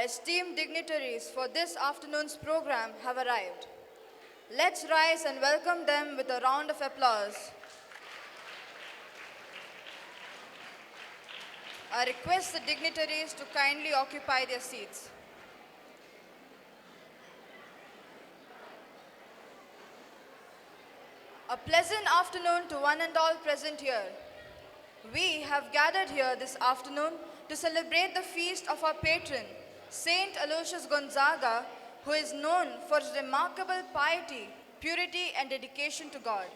esteemed dignitaries for this afternoon's program have arrived. Let's rise and welcome them with a round of applause. I request the dignitaries to kindly occupy their seats. A pleasant afternoon to one and all present here. We have gathered here this afternoon to celebrate the feast of our patron, Saint Aloysius Gonzaga, who is known for his remarkable piety, purity, and dedication to God.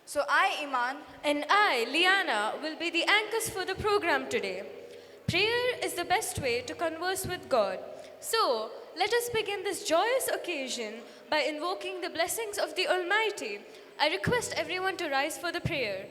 So I, Iman, and I, Liana, will be the anchors for the program today. Prayer is the best way to converse with God. So, let us begin this joyous occasion by invoking the blessings of the Almighty. I request everyone to rise for the prayer.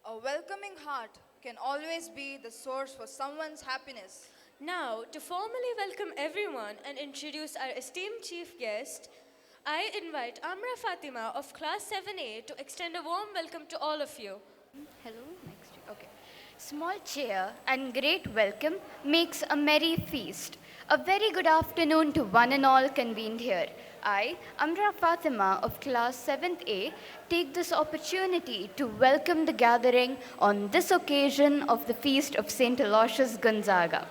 a welcoming heart can always be the source for someone's happiness. Now, to formally welcome everyone and introduce our esteemed chief guest, I invite Amra Fatima of Class 7A to extend a warm welcome to all of you. Hello, next. Okay. Small cheer and great welcome makes a merry feast. A very good afternoon to one and all convened here. I, Amra Fatima of Class 7th A, take this opportunity to welcome the gathering on this occasion of the feast of St. Aloysius Gonzaga.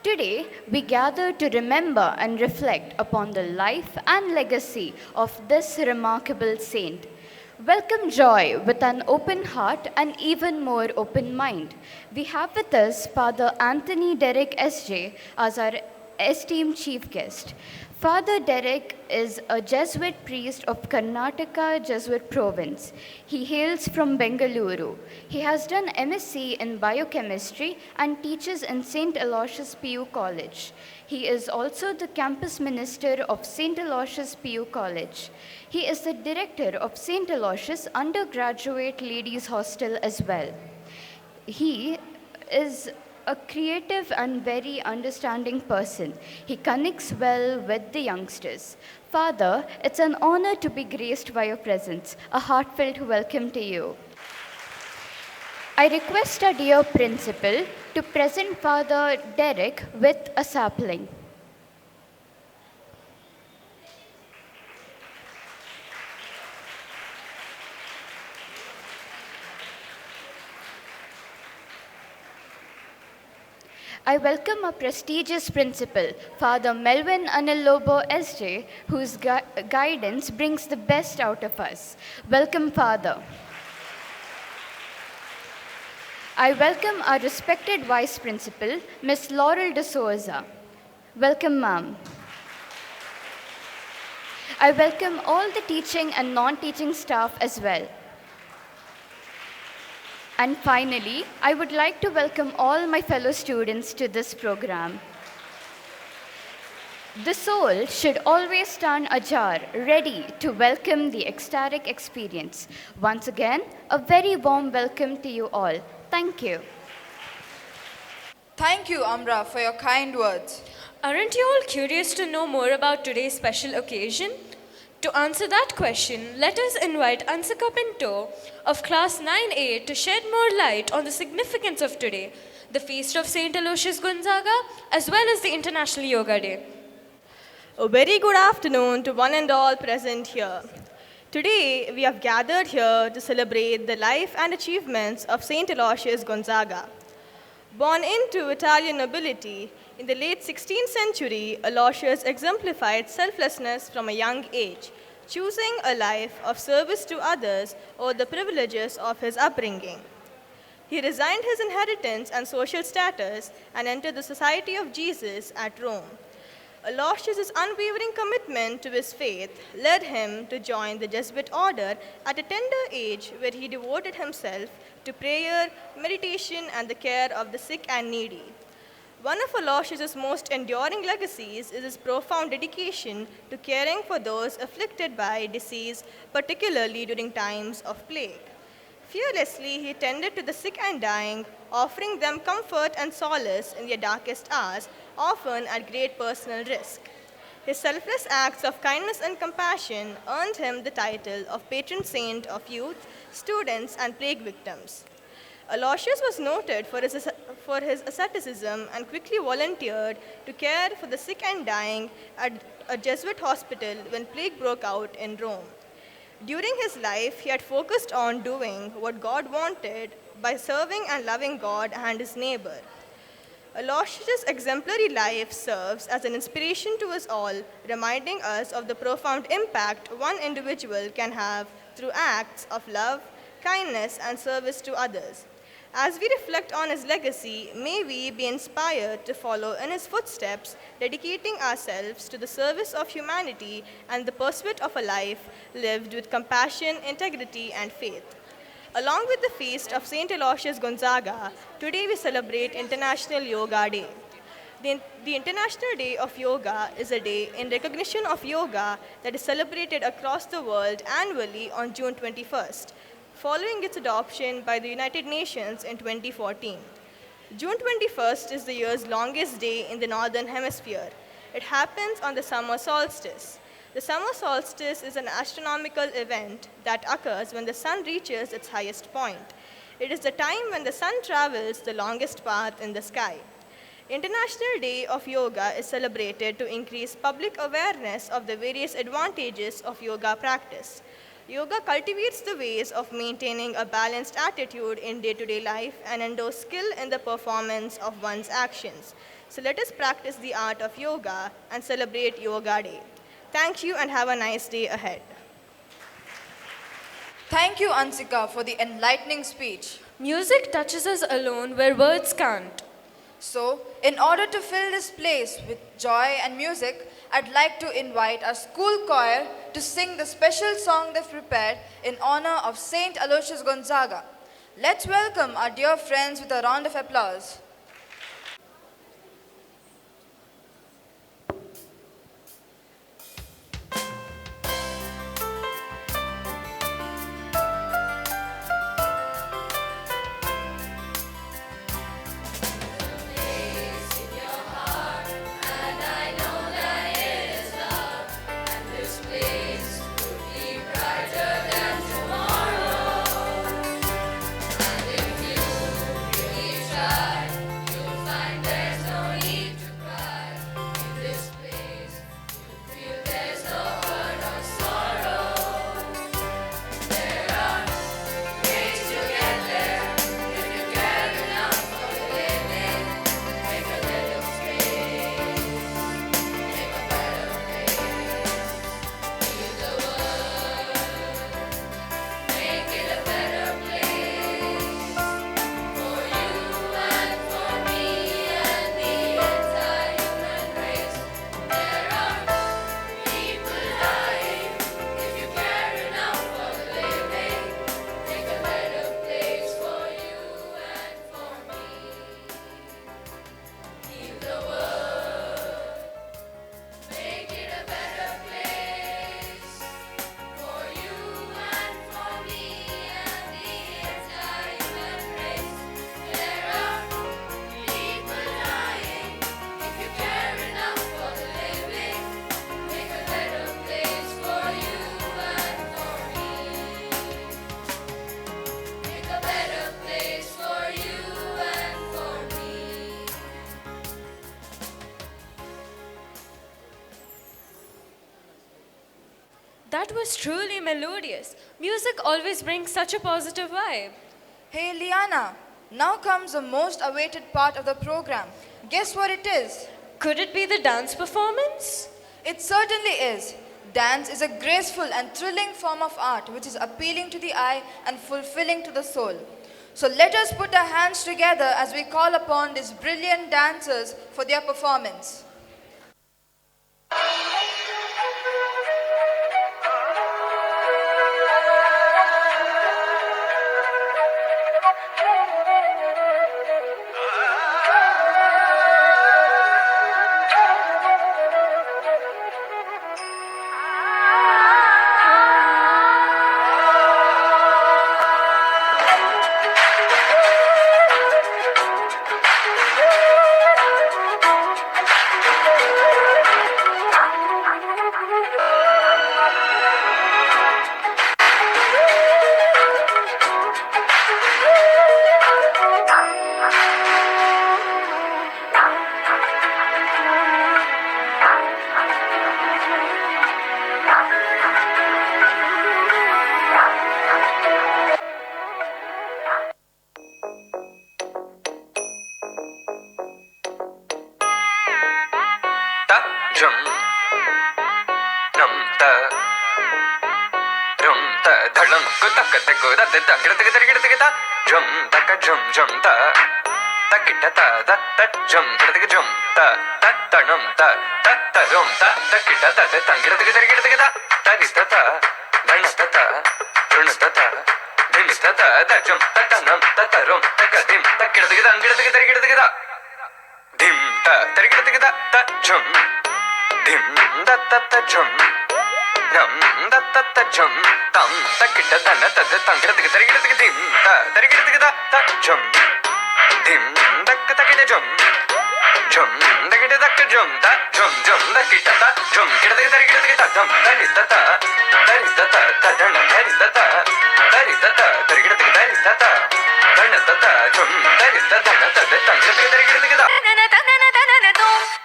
Today, we gather to remember and reflect upon the life and legacy of this remarkable saint. Welcome joy with an open heart and even more open mind. We have with us Father Anthony Derek S.J. as our esteemed chief guest. Father Derek is a Jesuit priest of Karnataka Jesuit province. He hails from Bengaluru. He has done MSc in biochemistry and teaches in St. Aloysius PU College. He is also the campus minister of St. Aloysius PU College. He is the director of St. Aloysius Undergraduate Ladies Hostel as well. He is a creative and very understanding person. He connects well with the youngsters. Father, it's an honor to be graced by your presence. A heartfelt welcome to you. I request our dear principal to present Father Derek with a sapling. I welcome our prestigious principal, Father Melvin Analobo S.J., whose guidance brings the best out of us. Welcome, Father. I welcome our respected Vice Principal, Ms. Laurel de Souza. Welcome, ma'am. I welcome all the teaching and non-teaching staff as well. And finally, I would like to welcome all my fellow students to this program. The soul should always stand ajar, ready to welcome the ecstatic experience. Once again, a very warm welcome to you all. Thank you. Thank you, Amra, for your kind words. Aren't you all curious to know more about today's special occasion? To answer that question, let us invite Ansika Pinto of Class 9A to shed more light on the significance of today, the feast of St. Aloysius Gonzaga, as well as the International Yoga Day. A very good afternoon to one and all present here. Today, we have gathered here to celebrate the life and achievements of St. Aloysius Gonzaga. Born into Italian nobility, in the late 16th century, Aloysius exemplified selflessness from a young age, choosing a life of service to others over the privileges of his upbringing. He resigned his inheritance and social status and entered the Society of Jesus at Rome. Aloysius' unwavering commitment to his faith led him to join the Jesuit order at a tender age, where he devoted himself to prayer, meditation, and the care of the sick and needy. One of Aloysius' most enduring legacies is his profound dedication to caring for those afflicted by disease, particularly during times of plague. Fearlessly, he tended to the sick and dying, offering them comfort and solace in their darkest hours, often at great personal risk. His selfless acts of kindness and compassion earned him the title of patron saint of youth, students, and plague victims. Aloysius was noted for his asceticism and quickly volunteered to care for the sick and dying at a Jesuit hospital when plague broke out in Rome. During his life, he had focused on doing what God wanted by serving and loving God and his neighbor. Aloysius' exemplary life serves as an inspiration to us all, reminding us of the profound impact one individual can have through acts of love, kindness, and service to others. As we reflect on his legacy, may we be inspired to follow in his footsteps, dedicating ourselves to the service of humanity and the pursuit of a life lived with compassion, integrity, and faith. Along with the feast of St. Aloysius Gonzaga, today we celebrate International Yoga Day. The International Day of Yoga is a day in recognition of yoga that is celebrated across the world annually on June 21st. Following its adoption by the United Nations in 2014. June 21st is the year's longest day in the Northern Hemisphere. It happens on the summer solstice. The summer solstice is an astronomical event that occurs when the sun reaches its highest point. It is the time when the sun travels the longest path in the sky. International Day of Yoga is celebrated to increase public awareness of the various advantages of yoga practice. Yoga cultivates the ways of maintaining a balanced attitude in day-to-day life and endows skill in the performance of one's actions. So let us practice the art of yoga and celebrate Yoga Day. Thank you and have a nice day ahead. Thank you, Ansika, for the enlightening speech. Music touches us alone where words can't. So, in order to fill this place with joy and music, I'd like to invite our school choir to sing the special song they've prepared in honor of St. Aloysius Gonzaga. Let's welcome our dear friends with a round of applause. Try That was truly melodious. Music always brings such a positive vibe. Hey Liana, now comes the most awaited part of the program. Guess what it is? Could it be the dance performance? It certainly is. Dance is a graceful and thrilling form of art which is appealing to the eye and fulfilling to the soul. So let us put our hands together as we call upon these brilliant dancers for their performance. Jum num ta rum ta dhalam ko tak tak ko da da gida gida gida gida gida jum tak jum jum ta takita ta da ta jum gida gida jum ta ta num ta rum ta takita ta da gida gida gida gida ta gida ta dana ta ta run ta ta dim ta ta da jum ta num ta rum ta dim ta gida gida gida gida dim ta gida gida ta jum dim da ta jum nam da ta jum tam ta kita dana ta da tangira dige dim ta ta jum dim da kita jum da kita jum da kita ta jum dige ta jum da ni ta ta dana ta ta dige ta ta dana ta jum da ni ta dana ta da tangira dige ta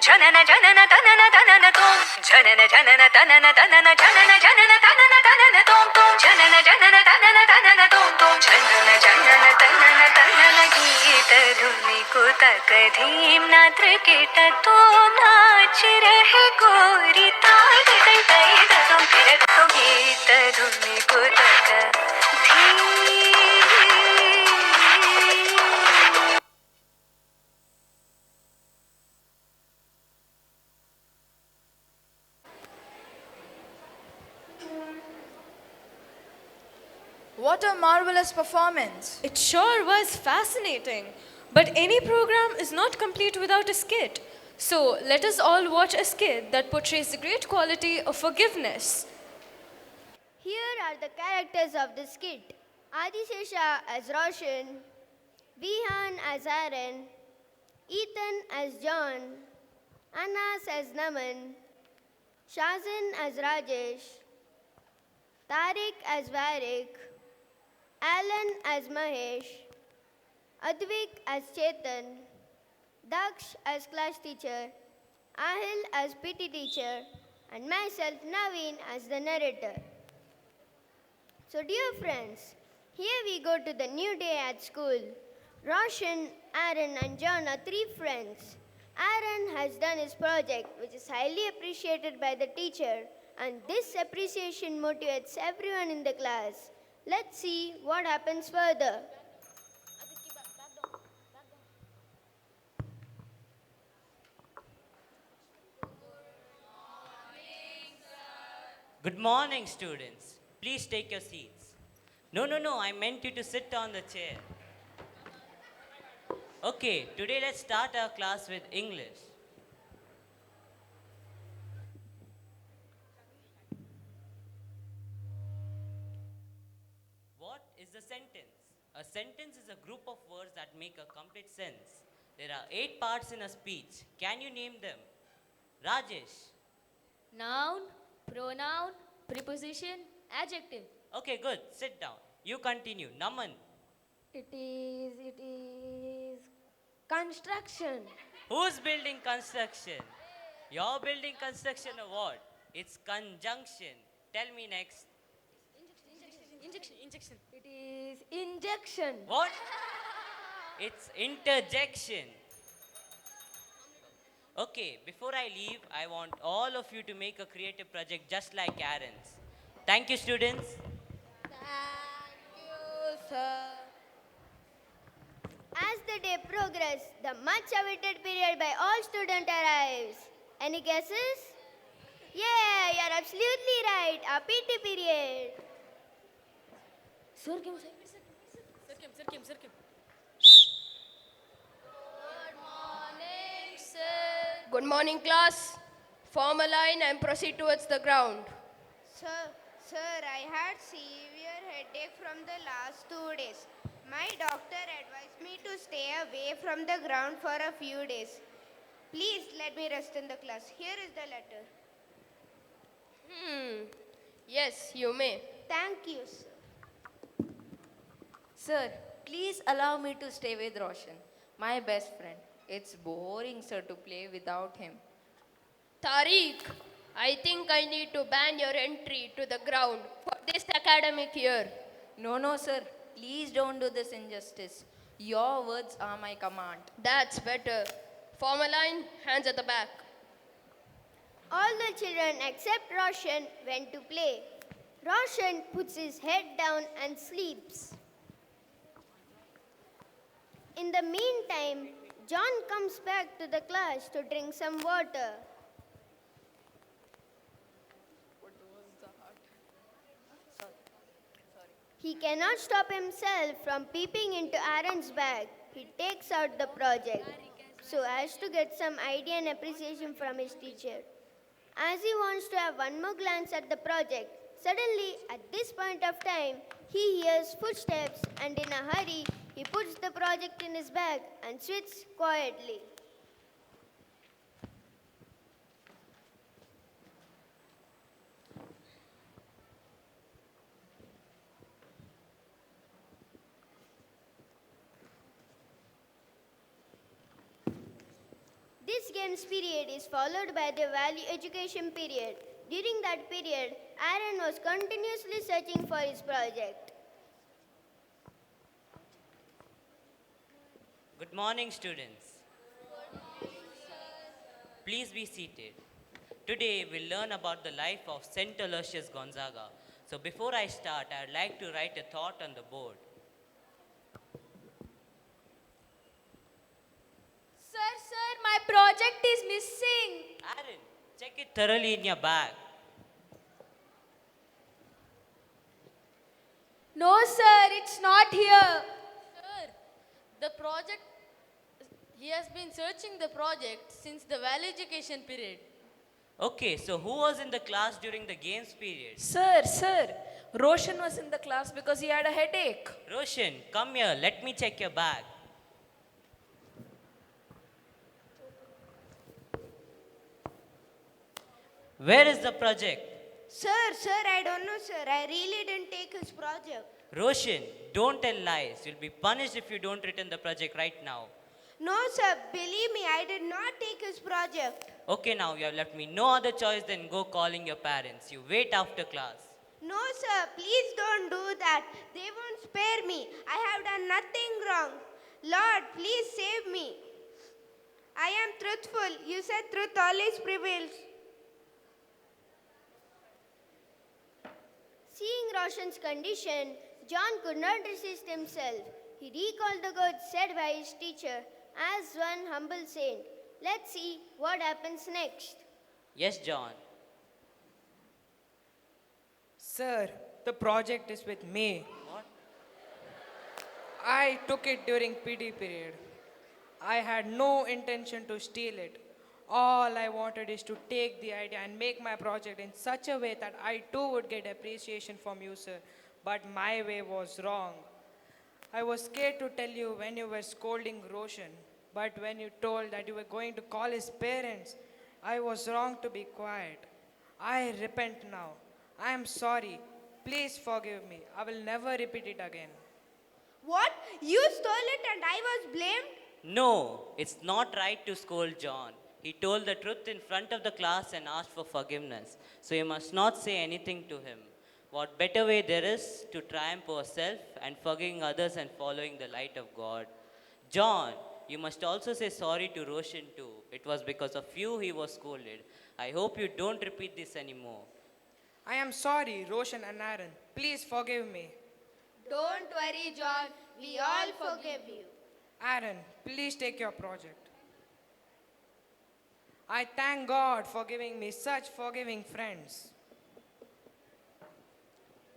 janana janana tanana tanana tom janana janana tanana tanana janana janana tanana tanana tom tom janana janana tanana tanana tom tom janana janana tanana tanana गीत धुनी को तक धीम नात्र cat तो नाच रहे गोरी ताल दई दई तुम फिर तो गीत धुनी को तक धीम What a marvelous performance! It sure was fascinating. But any program is not complete without a skit. So let us all watch a skit that portrays the great quality of forgiveness. Here are the characters of the skit. Adisesha as Roshan, Vihan as Aaron, Ethan as John, Anas as Naman, Shazin as Rajesh, Tariq as Varik, Alan as Mahesh, Advik as Chetan, Daksh as class teacher, Ahil as PT teacher, and myself Naveen as the narrator. So dear friends, here we go to the new day at school. Roshan, Aaron and John are three friends. Aaron has done his project which is highly appreciated by the teacher, and this appreciation motivates everyone in the class. Let's see what happens further. Good morning, students. Please take your seats. No, I meant you to sit on the chair. Okay, today let's start our class with English. What is a sentence? A sentence is a group of words that make a complete sense. There are 8 parts in a speech. Can you name them? Rajesh. Noun, pronoun, preposition, adjective. Okay, good. Sit down. You continue. Naman. It is construction. Who's building construction? You're building construction or what? It's conjunction. tell me next. Injection. It is injection. What? It's interjection. Okay, before I leave, I want all of you to make a creative project just like Aaron's. Thank you, students. Thank you, sir. As the day progresses, the much awaited period by all students arrives. Any guesses? Yeah, you're absolutely right. Our PT period. Sir, came. Good morning, class. Form a line and proceed towards the ground. Sir, I had severe headache from the last 2 days. My doctor advised me to stay away from the ground for a few days. Please let me rest in the class. Here is the letter. Yes, you may. Thank you, sir. Sir, please allow me to stay with Roshan, my best friend. It's boring, sir, to play without him. Tariq, I think I need to ban your entry to the ground for this academic year. No, sir. Please don't do this injustice. Your words are my command. That's better. Form a line, hands at the back. All the children except Roshan went to play. Roshan puts his head down and sleeps. In the meantime, John comes back to the class to drink some water. He cannot stop himself from peeping into Aaron's bag. He takes out the project so as to get some idea and appreciation from his teacher. As he wants to have one more glance at the project, suddenly at this point of time, he hears footsteps and in a hurry, he puts the project in his bag and sits quietly. This games period is followed by the value education period. During that period, Aaron was continuously searching for his project. Good morning, students. Please be seated. Today we'll learn about the life of St. Aloysius Gonzaga. So before I start, I'd like to write a thought on the board. Sir, my project is missing. Aaron, check it thoroughly in your bag. No, sir, it's not here. Sir, the project, he has been searching the project since the value education period. Okay, so who was in the class during the games period? Sir, Roshan was in the class because he had a headache. Roshan, come here. Let me check your bag. Where is the project? Sir, I don't know, sir. I really didn't take his project. Roshan, don't tell lies. You'll be punished if you don't return the project right now. No, sir. Believe me, I did not take his project. Okay, now you have left me no other choice than go calling your parents. You wait after class. No, sir. Please don't do that. They won't spare me. I have done nothing wrong. Lord, please save me. I am truthful. You said truth always prevails. Seeing Roshan's condition, John could not resist himself. He recalled the words said by his teacher as one humble saint. Let's see what happens next. Yes, John. Sir, the project is with me. What? I took it during PD period. I had no intention to steal it. All I wanted is to take the idea and make my project in such a way that I too would get appreciation from you, sir. But my way was wrong. I was scared to tell you when you were scolding Roshan. But when you told that you were going to call his parents, I was wrong to be quiet. I repent now. I am sorry. Please forgive me. I will never repeat it again. What? You stole it and I was blamed? No, it's not right to scold John. He told the truth in front of the class and asked for forgiveness. So you must not say anything to him. What better way there is to triumph over self and forgiving others and following the light of God? John, you must also say sorry to Roshan too. It was because of you he was scolded. I hope you don't repeat this anymore. I am sorry, Roshan and Aaron. Please forgive me. Don't worry, John. We all forgive you. Aaron, please take your project. I thank God for giving me such forgiving friends.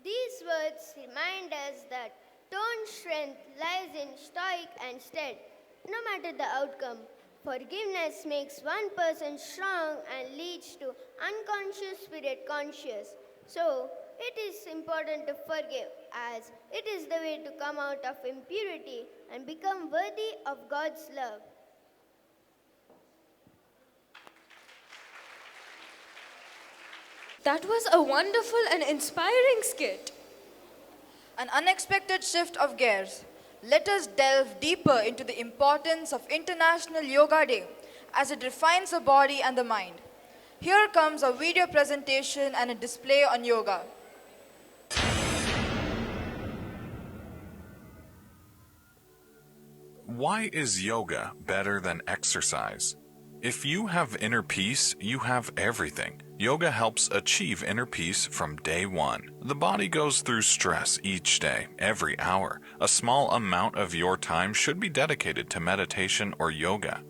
These words remind us that Tone's strength lies in stoic and stead. No matter the outcome, forgiveness makes one person strong and leads to unconscious spirit conscious. So, it is important to forgive, as it is the way to come out of impurity and become worthy of God's love. That was a wonderful and inspiring skit. An unexpected shift of gears. Let us delve deeper into the importance of International Yoga Day as it refines the body and the mind. Here comes a video presentation and a display on yoga. Why is yoga better than exercise? If you have inner peace, you have everything. Yoga helps achieve inner peace from day one. The body goes through stress each day, every hour. A small amount of your time should be dedicated to meditation or yoga.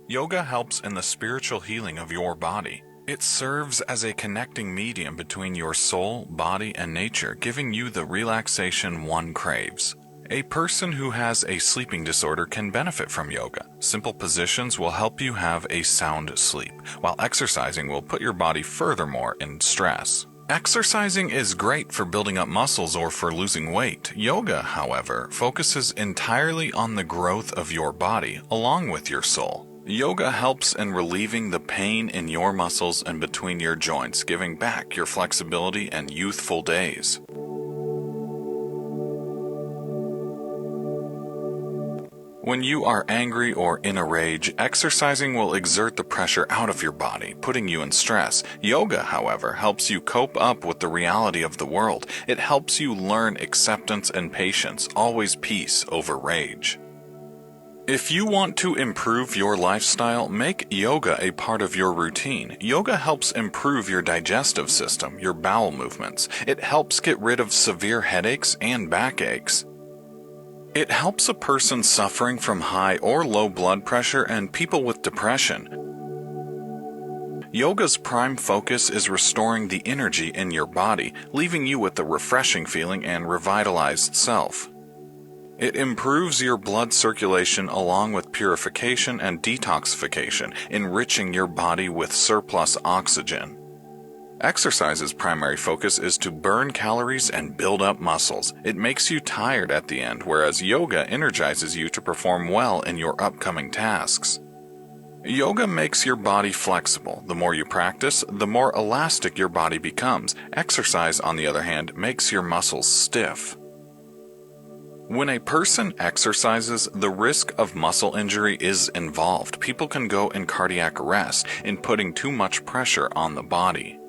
Yoga helps in the spiritual healing of your body. It serves as a connecting medium between your soul, body, and nature, giving you the relaxation one craves. A person who has a sleeping disorder can benefit from yoga. Simple positions will help you have a sound sleep, while exercising will put your body furthermore in stress. Exercising is great for building up muscles or for losing weight. Yoga, however, focuses entirely on the growth of your body along with your soul. Yoga helps in relieving the pain in your muscles and between your joints, giving back your flexibility and youthful days. When you are angry or in a rage, exercising will exert the pressure out of your body, putting you in stress. Yoga, however, helps you cope up with the reality of the world. It helps you learn acceptance and patience, always peace over rage. If you want to improve your lifestyle, make yoga a part of your routine. Yoga helps improve your digestive system, your bowel movements. It helps get rid of severe headaches and backaches. It helps a person suffering from high or low blood pressure and people with depression. Yoga's prime focus is restoring the energy in your body, leaving you with a refreshing feeling and revitalized self. It improves your blood circulation along with purification and detoxification, enriching your body with surplus oxygen. Exercise's primary focus is to burn calories and build up muscles. It makes you tired at the end, whereas yoga energizes you to perform well in your upcoming tasks. Yoga makes your body flexible. The more you practice, the more elastic your body becomes. Exercise, on the other hand, makes your muscles stiff. When a person exercises, the risk of muscle injury is involved. People can go in cardiac arrest in putting too much pressure on the body.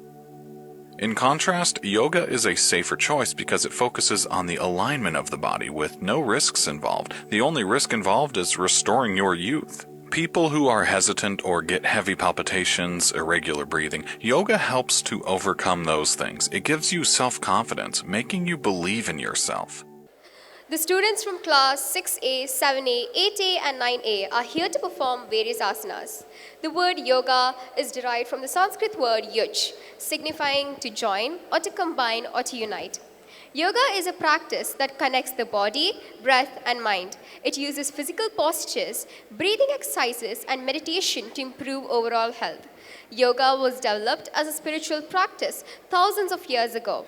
In contrast, yoga is a safer choice because it focuses on the alignment of the body with no risks involved. The only risk involved is restoring your youth. People who are hesitant or get heavy palpitations, irregular breathing, yoga helps to overcome those things. It gives you self-confidence, making you believe in yourself. The students from class 6A, 7A, 8A and 9A are here to perform various asanas. The word yoga is derived from the Sanskrit word yuj, signifying to join or to combine or to unite. Yoga is a practice that connects the body, breath and mind. It uses physical postures, breathing exercises and meditation to improve overall health. Yoga was developed as a spiritual practice thousands of years ago.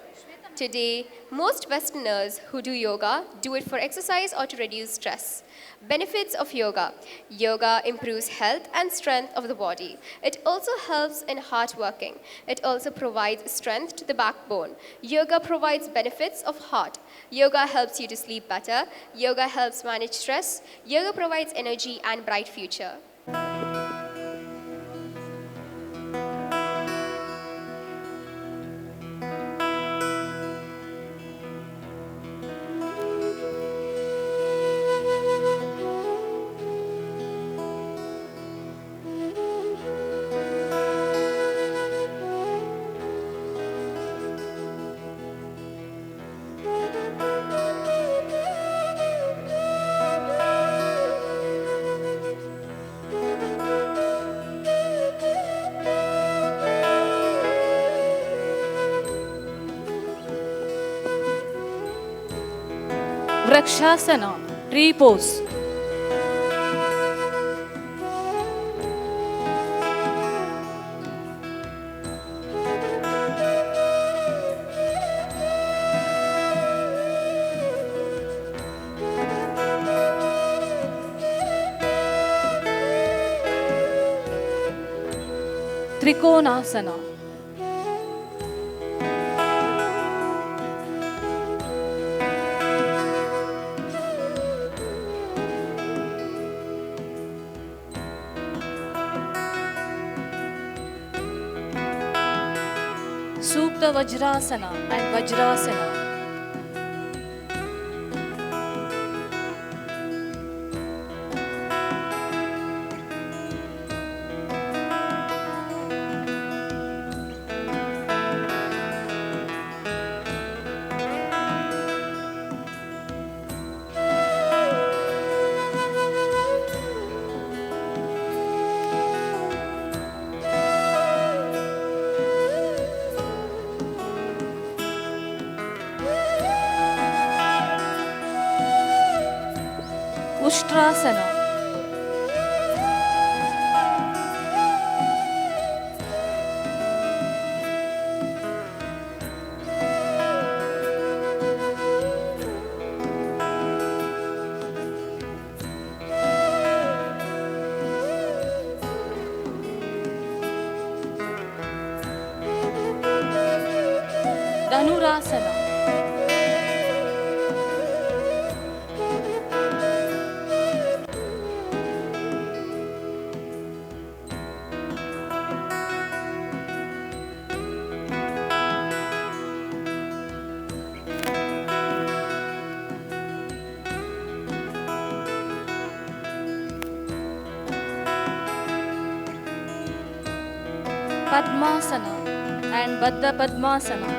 Today, most Westerners who do yoga do it for exercise or to reduce stress. Benefits of yoga. Yoga improves health and strength of the body. It also helps in heart working. It also provides strength to the backbone. Yoga provides benefits of heart. Yoga helps you to sleep better. Yoga helps manage stress. Yoga provides energy and bright future. Vrakshasana, tree pose. Trikonasana. Supta Vajrasana and Vajrasana. Ustrasana. Dhanurasana. Padmasana and Baddha Padmasana.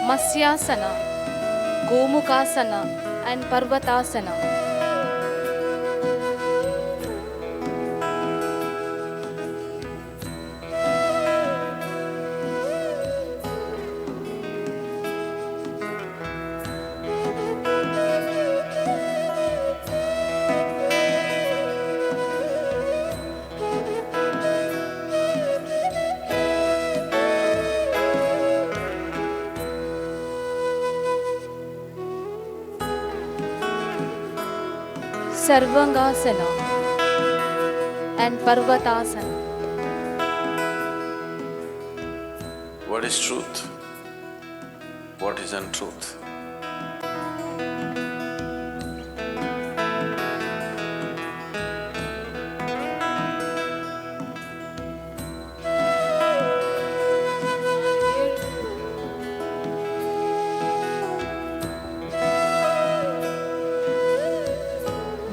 Matsyasana, Gomukasana and Parvatasana. Sarvangasana and Parvatasana. What is truth? What is untruth?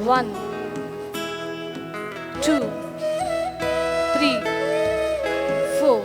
One, two, three, four.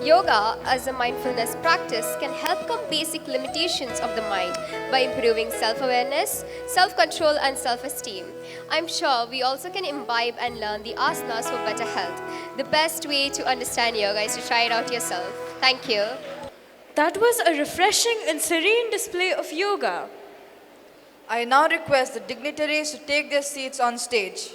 Yoga as a mindfulness practice can help combat basic limitations of the mind by improving self-awareness, self-control and self-esteem. I'm sure we also can imbibe and learn the asanas for better health. The best way to understand yoga is to try it out yourself. Thank you. That was a refreshing and serene display of yoga. I now request the dignitaries to take their seats on stage.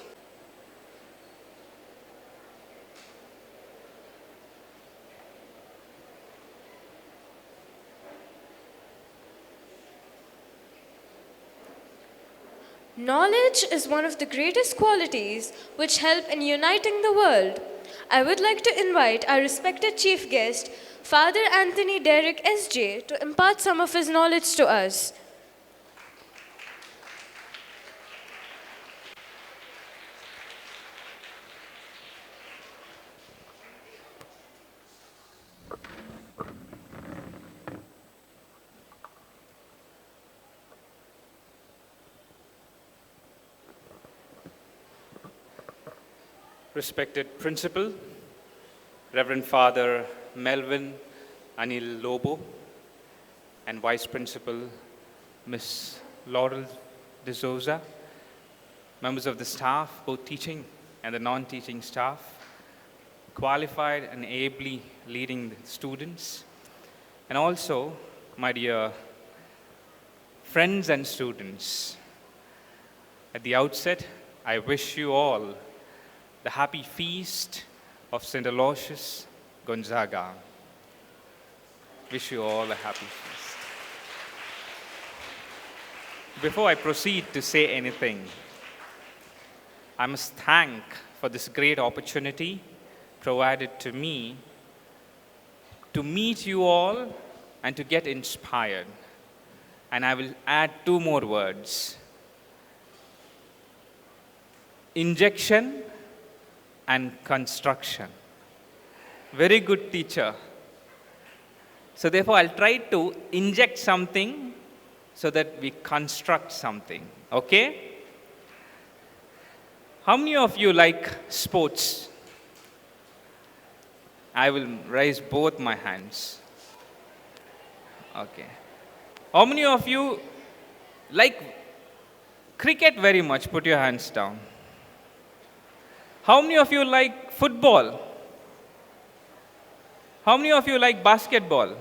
Knowledge is one of the greatest qualities which help in uniting the world. I would like to invite our respected chief guest, Father Anthony Derrick S.J., to impart some of his knowledge to us. Respected Principal, Reverend Father Melvin Anil Lobo, and Vice Principal Miss Laurel De Souza, members of the staff, both teaching and the non-teaching staff, qualified and ably leading the students, and also my dear friends and students. At the outset, I wish you all the happy feast of St. Aloysius Gonzaga. Wish you all a happy feast. Before I proceed to say anything, I must thank for this great opportunity provided to me to meet you all and to get inspired. And I will add two more words: injection and construction. Very good teacher. So therefore, I'll try to inject something so that we construct something, okay? How many of you like sports? I will raise both my hands. Okay. How many of you like cricket very much? Put your hands down. How many of you like football? How many of you like basketball?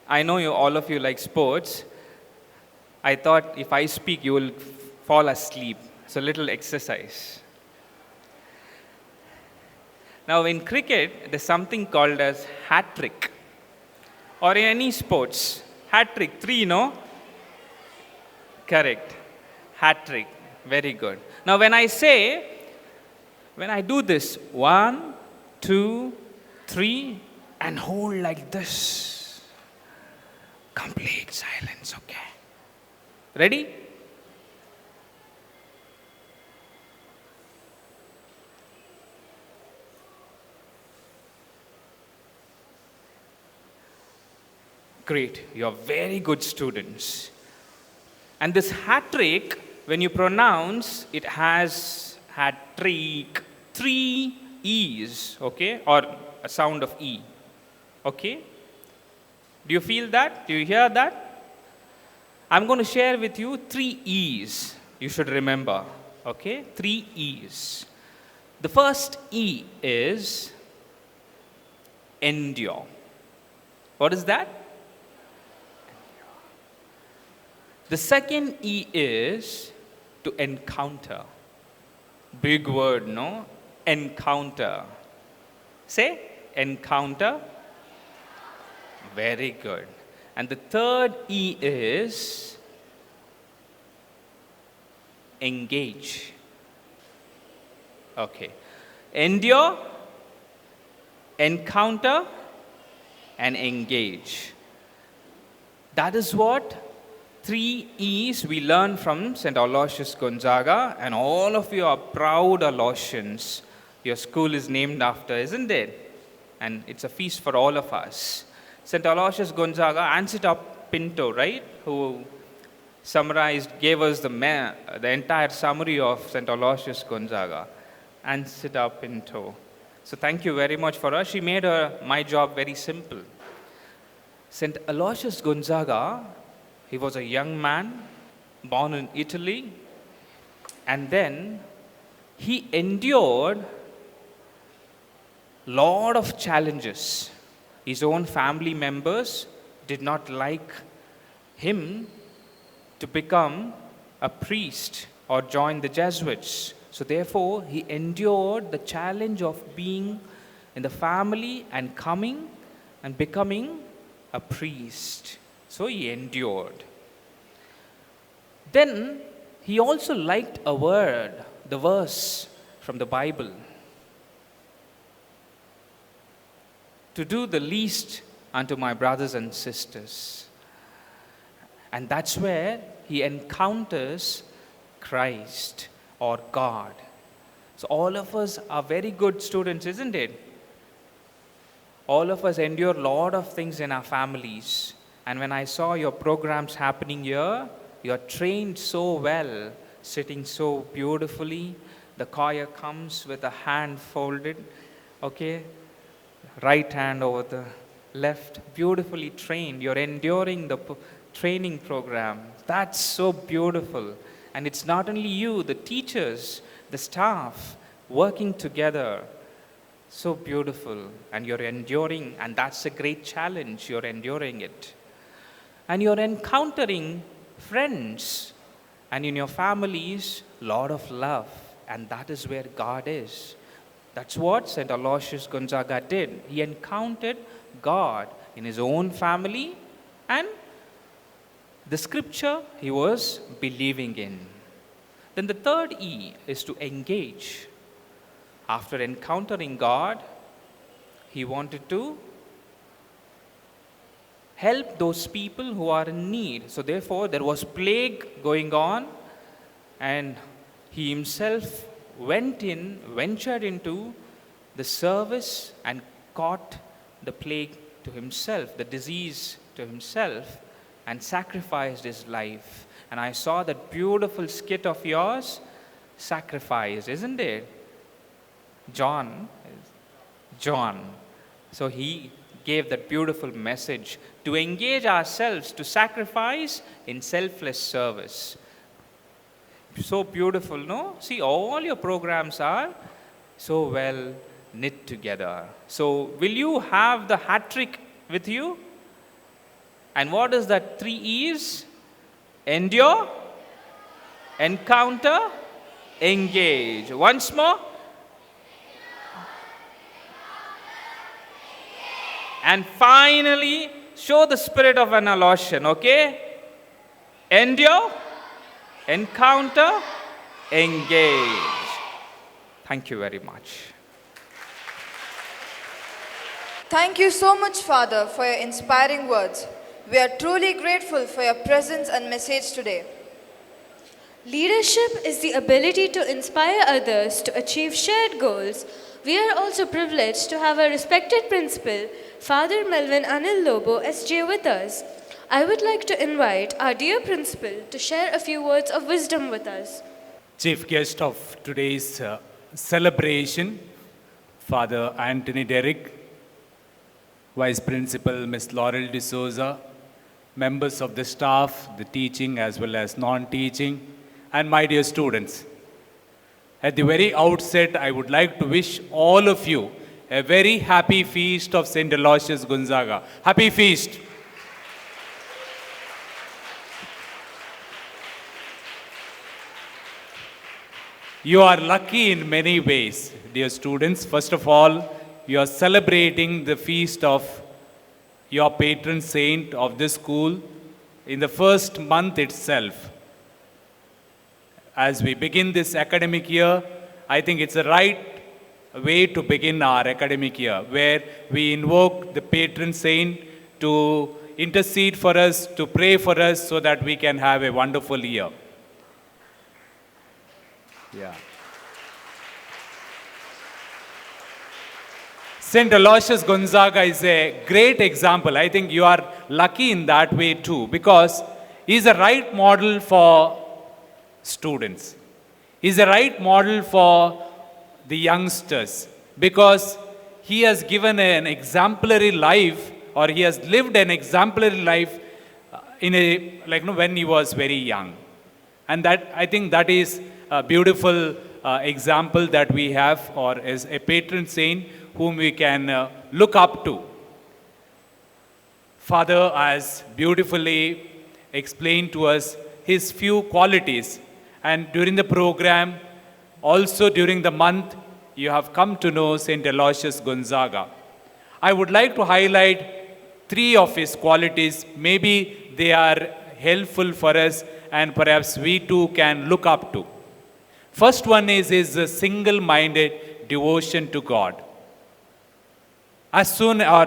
I know all of you like sports. I thought if I speak, you will fall asleep. So little exercise. Now in cricket, there's something called as hat trick. Or in any sports, hat trick, 3, no? Correct. Hat trick. Very good. Now when I do this, 1, 2, 3, and hold like this. Complete silence, okay? Ready? Great, you're very good students. And this hat trick, when you pronounce, it has hat trick, 3 E's, okay? Or a sound of E, okay? Do you feel that? Do you hear that? I'm going to share with you 3 E's, you should remember, okay? 3 E's. The first E is endure. What is that? The second E is to encounter. Big word, no? Encounter. Say, encounter. Very good. And the third E is engage. Okay. Endure, encounter, and engage. That is what 3 E's we learn from St. Aloysius Gonzaga, and all of you are proud Aloysians. Your school is named after, isn't it? And it's a feast for all of us. St. Aloysius Gonzaga, Ansita Pinto, right, who gave us the entire summary of St. Aloysius Gonzaga. Ansita Pinto. So thank you very much for her. She made my job very simple. St. Aloysius Gonzaga, he was a young man, born in Italy, and then he endured a lot of challenges. His own family members did not like him to become a priest or join the Jesuits. So therefore, he endured the challenge of being in the family and coming and becoming a priest. So he endured. Then he also liked a word, the verse from the Bible. To do the least unto my brothers and sisters. And that's where he encounters Christ or God. So all of us are very good students, isn't it? All of us endure a lot of things in our families. And when I saw your programs happening here, you're trained so well, sitting so beautifully. The choir comes with a hand folded, okay? Right hand over the left, beautifully trained. You're enduring the training program. That's so beautiful. And it's not only you, the teachers, the staff, working together. So beautiful. And you're enduring, and that's a great challenge. You're enduring it. And you're encountering friends. And in your families, lot of love. And that is where God is. That's what St. Aloysius Gonzaga did. He encountered God in his own family and the scripture he was believing in. Then the third E is to engage. After encountering God, he wanted to help those people who are in need. So therefore, there was plague going on, and he himself ventured into the service and caught the plague to himself, the disease to himself, and sacrificed his life. And I saw that beautiful skit of yours, sacrifice, isn't it? John. So he gave that beautiful message to engage ourselves, to sacrifice in selfless service. So beautiful, no? See, all your programs are so well knit together. So will you have the hat trick with you? And what is that 3 E's? Endure, encounter, engage. Once more. And finally, show the spirit of an Aloysian, okay? Endure, encounter, engage. Thank you very much. Thank you so much, Father, for your inspiring words. We are truly grateful for your presence and message today. Leadership is the ability to inspire others to achieve shared goals. We are also privileged to have a respected principal, Father Melvin Anil Lobo, SJ, with us. I would like to invite our dear principal to share a few words of wisdom with us. Chief guest of today's celebration, Father Anthony Derrick, Vice Principal Ms. Laurel D'Souza, members of the staff, the teaching as well as non-teaching, and my dear students. At the very outset, I would like to wish all of you a very happy feast of St. Aloysius Gonzaga. Happy feast. You are lucky in many ways, dear students. First of all, you are celebrating the feast of your patron saint of this school in the first month itself. As we begin this academic year, I think it's the right way to begin our academic year, where we invoke the patron saint to intercede for us, to pray for us, so that we can have a wonderful year. Yeah. St. Aloysius Gonzaga is a great example. I think you are lucky in that way too, because he's a right model for students. He's a right model for the youngsters, because he has given an exemplary life, or he has lived an exemplary life when he was very young. And that, I think that is a beautiful example that we have, or as a patron saint whom we can look up to. Father has beautifully explained to us his few qualities, and during the program, also during the month, you have come to know St. Aloysius Gonzaga. I would like to highlight 3 of his qualities. Maybe they are helpful for us and perhaps we too can look up to. First one is his single-minded devotion to God. As soon or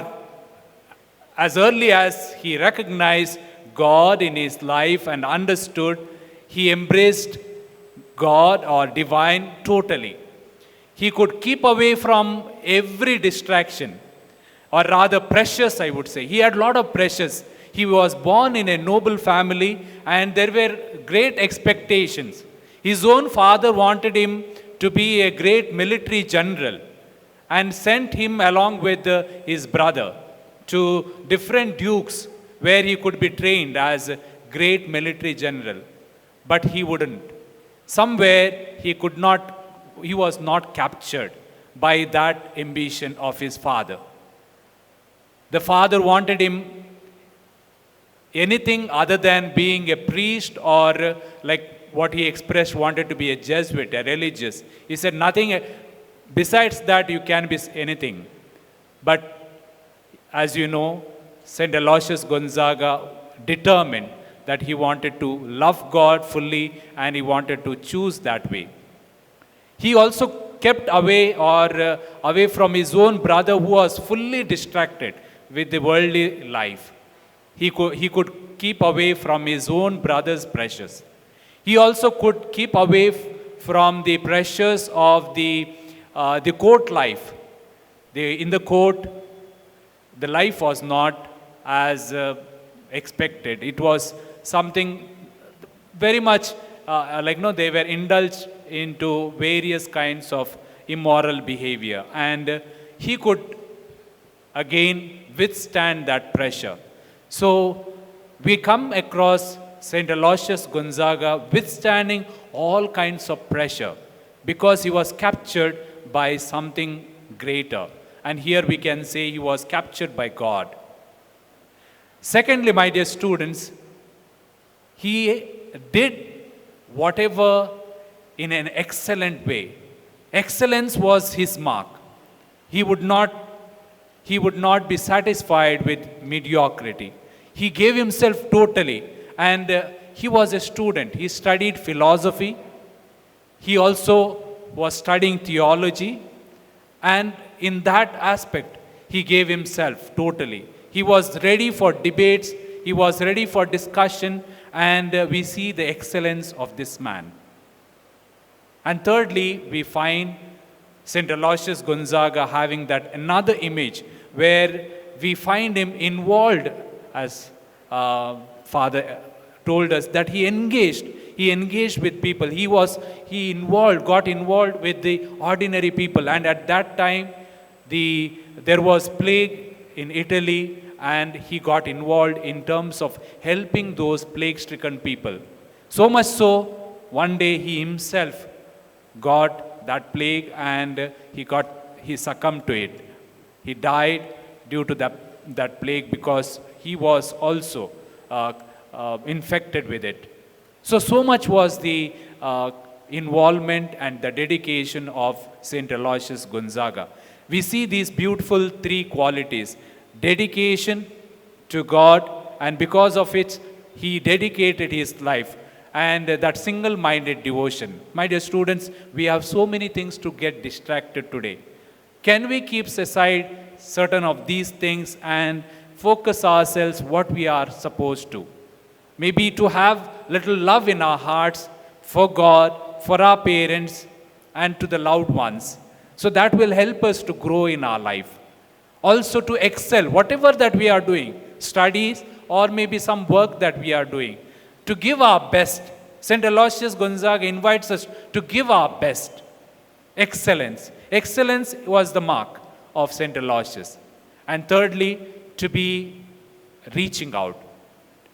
as early as he recognized God in his life and understood, he embraced God or divine totally. He could keep away from every distraction, or rather precious, I would say. He had a lot of precious. He was born in a noble family and there were great expectations. His own father wanted him to be a great military general and sent him along with his brother to different dukes where he could be trained as a great military general. But he wouldn't. Somewhere he was not captured by that ambition of his father. The father wanted him anything other than being a priest or like what he expressed, wanted to be a Jesuit, a religious. He said nothing besides that you can be anything. But as you know, St. Aloysius Gonzaga determined that he wanted to love God fully and he wanted to choose that way. He also kept away away from his own brother who was fully distracted with the worldly life. He could keep away from his own brother's pressures. He also could keep away from the pressures of the court life. In the court, the life was not as expected. It was something very much they were indulged into various kinds of immoral behavior. And he could again withstand that pressure. So we come across St. Aloysius Gonzaga withstanding all kinds of pressure because he was captured by something greater. And here we can say he was captured by God. Secondly, my dear students, he did whatever in an excellent way. Excellence was his mark. He would not be satisfied with mediocrity. He gave himself totally, and he was a student. He studied philosophy. He also was studying theology, and in that aspect, he gave himself totally. He was ready for debates. He was ready for discussion, and we see the excellence of this man. And thirdly, we find St. Aloysius Gonzaga having that another image where we find him involved, as Father told us, that he engaged with people. Got involved with the ordinary people. And at that time, there was plague in Italy, and he got involved in terms of helping those plague-stricken people. So much so, one day he himself got that plague and he succumbed to it. He died due to that plague because he was also infected with it. So much was the involvement and the dedication of St. Aloysius Gonzaga. We see these beautiful three qualities: dedication to God, and because of it, he dedicated his life, and that single-minded devotion. My dear students, we have so many things to get distracted today. Can we keep aside certain of these things and focus ourselves what we are supposed to? Maybe to have little love in our hearts for God, for our parents, and to the loved ones. So that will help us to grow in our life. Also to excel, whatever that we are doing, studies or maybe some work that we are doing, to give our best. St. Aloysius Gonzaga invites us to give our best. Excellence. Excellence was the mark of St. Aloysius. And thirdly, to be reaching out,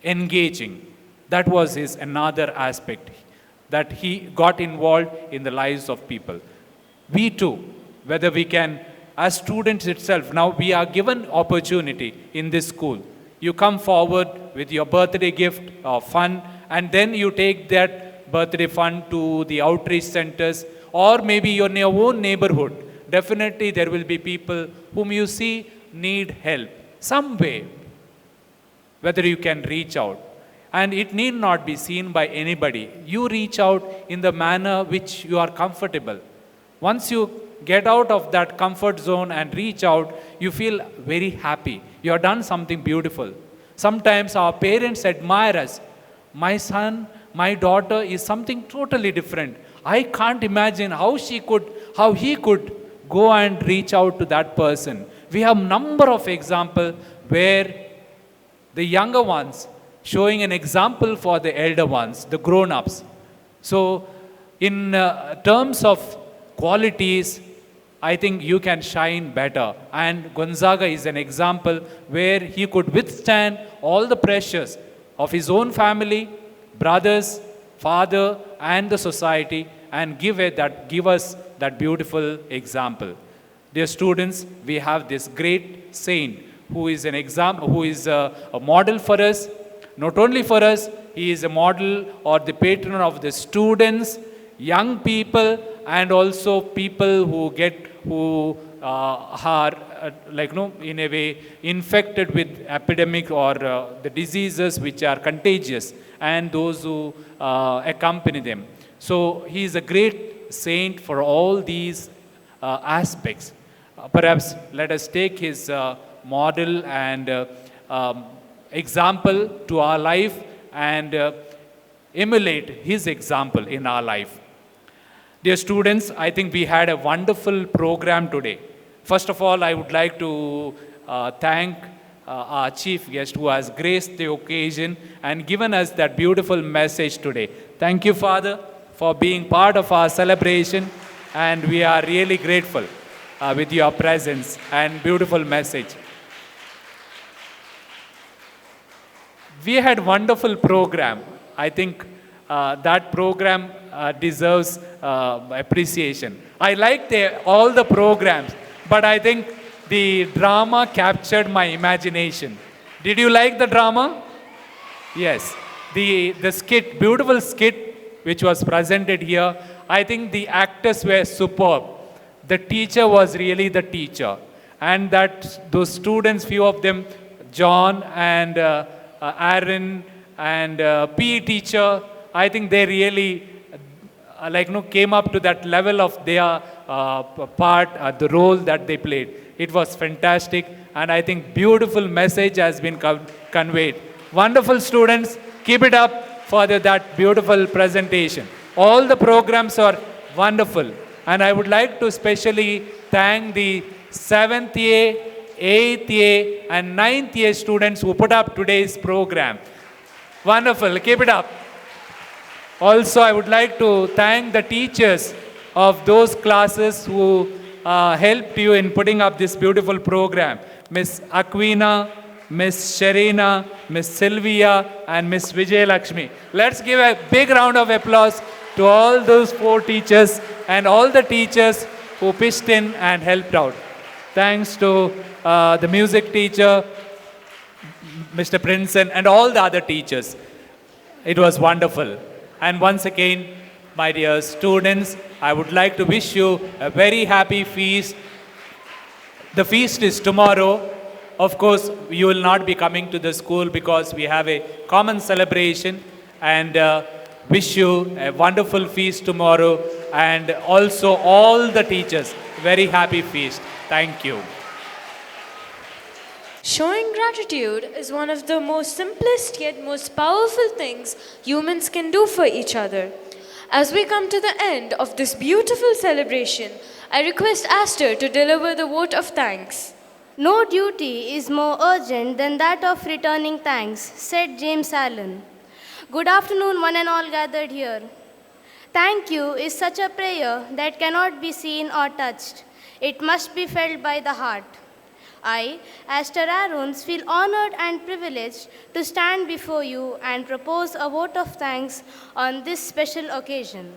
engaging. That was his another aspect, that he got involved in the lives of people. We too, whether we can, as students itself, now we are given opportunity in this school. You come forward with your birthday gift or fund, and then you take that birthday fund to the outreach centers, or maybe in your own neighborhood. Definitely there will be people whom you see need help some way, whether you can reach out. And it need not be seen by anybody. You reach out in the manner which you are comfortable. Once you get out of that comfort zone and reach out, you feel very happy. You have done something beautiful. Sometimes our parents admire us. My son, my daughter is something totally different. I can't imagine how he could go and reach out to that person. We have number of examples where the younger ones showing an example for the elder ones, the grown-ups. So in terms of qualities, I think you can shine better. And Gonzaga is an example where he could withstand all the pressures of his own family, brothers, father, and the society, and give us that beautiful example. Dear students, we have this great saint who is an example, who is a model for us. Not only for us, he is a model or the patron of the students, young people, and also people who are in a way infected with epidemic or the diseases which are contagious, and those who accompany them. So he is a great saint for all these aspects. Perhaps let us take his model and example to our life and emulate his example in our life. Dear students, I think we had a wonderful program today. First of all, I would like to thank our chief guest who has graced the occasion and given us that beautiful message today. Thank you, Father, for being part of our celebration, and we are really grateful with your presence and beautiful message. We had wonderful program. I think that program deserves appreciation. I liked all the programs, but I think the drama captured my imagination. Did you like the drama? Yes. The skit, beautiful skit which was presented here, I think the actors were superb. The teacher was really the teacher. And those students, few of them, John and Aaron and PE teacher, I think they really came up to that level of their part, the role that they played. It was fantastic, and I think beautiful message has been conveyed. Wonderful students, keep it up for that beautiful presentation. All the programs are wonderful, and I would like to especially thank the 7th A, 8th A, and 9th A students who put up today's program. Wonderful, keep it up. Also, I would like to thank the teachers of those classes who helped you in putting up this beautiful program. Miss Aquina, Miss Sharina, Miss Sylvia, and Miss Vijay Lakshmi. Let's give a big round of applause to all those 4 teachers and all the teachers who pitched in and helped out. Thanks to the music teacher, Mr. Princeton, and all the other teachers. It was wonderful. And once again, my dear students, I would like to wish you a very happy feast. The feast is tomorrow. Of course, you will not be coming to the school because we have a common celebration, and wish you a wonderful feast tomorrow, and also all the teachers, very happy feast. Thank you. Showing gratitude is one of the most simplest yet most powerful things humans can do for each other. As we come to the end of this beautiful celebration, I request Astor to deliver the vote of thanks. No duty is more urgent than that of returning thanks, said James Allen. Good afternoon, one and all gathered here. Thank you is such a prayer that cannot be seen or touched. It must be felt by the heart. I, Astor Aarons, feel honored and privileged to stand before you and propose a vote of thanks on this special occasion.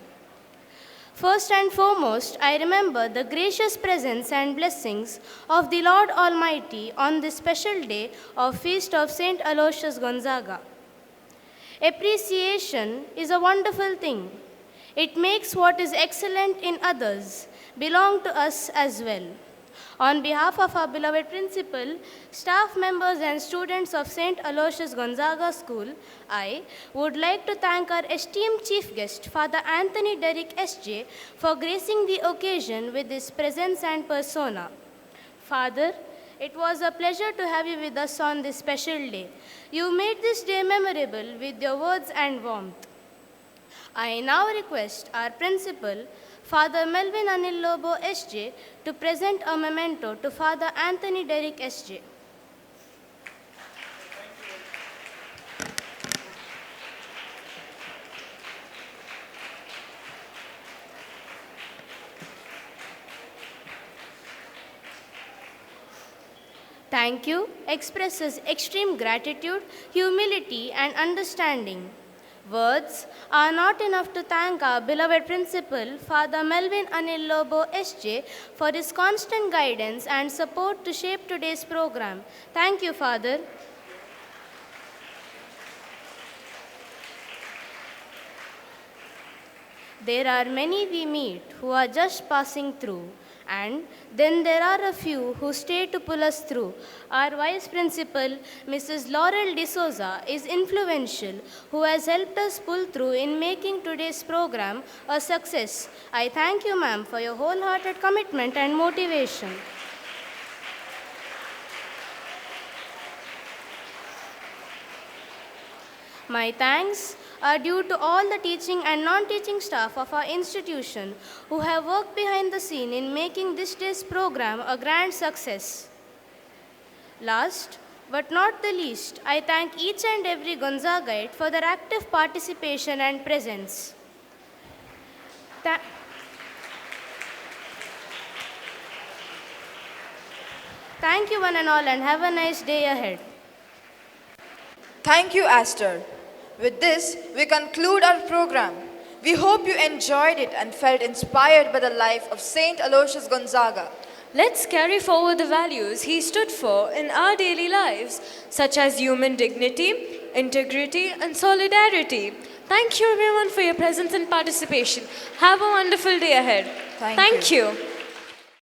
First and foremost, I remember the gracious presence and blessings of the Lord Almighty on this special day of Feast of St. Aloysius Gonzaga. Appreciation is a wonderful thing. It makes what is excellent in others belong to us as well. On behalf of our beloved principal, staff members and students of St. Aloysius Gonzaga School, I would like to thank our esteemed chief guest, Father Anthony Derrick S.J., for gracing the occasion with his presence and persona. Father, it was a pleasure to have you with us on this special day. You made this day memorable with your words and warmth. I now request our principal, Father Melvin Anil Lobo S.J., to present a memento to Father Anthony Derrick S.J. Thank you expresses extreme gratitude, humility, and understanding. Words are not enough to thank our beloved principal, Father Melvin Anil Lobo S.J., for his constant guidance and support to shape today's program. Thank you, Father. There are many we meet who are just passing through, and then there are a few who stay to pull us through. Our Vice Principal, Mrs. Laurel D'Souza, is influential, who has helped us pull through in making today's program a success. I thank you, ma'am, for your wholehearted commitment and motivation. My thanks are due to all the teaching and non-teaching staff of our institution who have worked behind the scene in making this day's program a grand success. Last but not the least, I thank each and every Gonzagaite for their active participation and presence. Thank you one and all, and have a nice day ahead. Thank you, Astor. With this, we conclude our program. We hope you enjoyed it and felt inspired by the life of Saint Aloysius Gonzaga. Let's carry forward the values he stood for in our daily lives, such as human dignity, integrity, and solidarity. Thank you everyone for your presence and participation. Have a wonderful day ahead. Thank you.